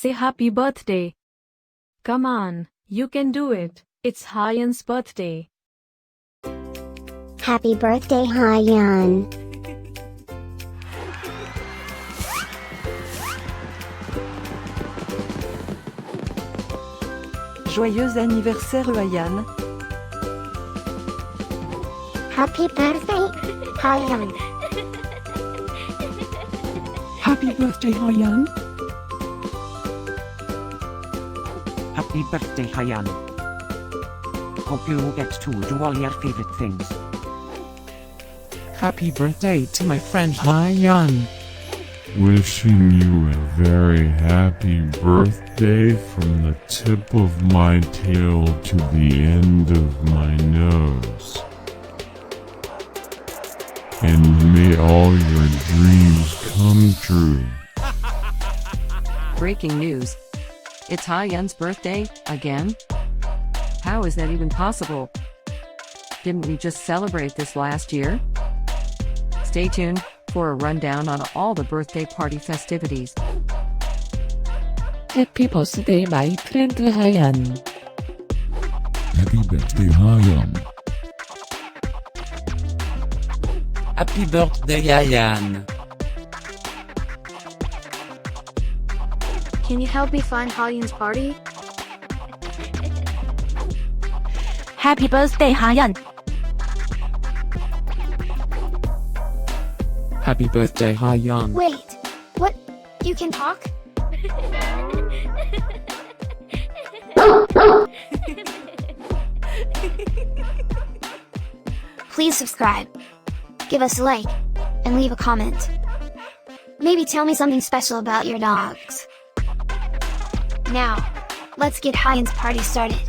Say happy birthday. Come on, you can do it. It's Yeon's birthday. Happy birthday, Yeon. Joyeux anniversaire Yeon. Happy birthday, Yeon. Happy birthday, Yeon. Happy birthday, Yeon. Hope you get to do all your favorite things. Happy birthday to my friend Yeon. Wishing you a very happy birthday from the tip of my tail to the end of my nose. And may all your dreams come true. Breaking news. It's Yeon's birthday, again? How is that even possible? Didn't we just celebrate this last year? Stay tuned for a rundown on all the birthday party festivities. Happy birthday, my friend Yeon. Happy birthday, Yeon. Happy birthday, Yeon. Can you help me find Yeon's party? Happy birthday, Yeon. Happy birthday, Yeon. Wait, what? You can talk? Please subscribe, give us a like, and leave a comment. Maybe tell me something special about your dogs. Now, let's get Yeon's party started.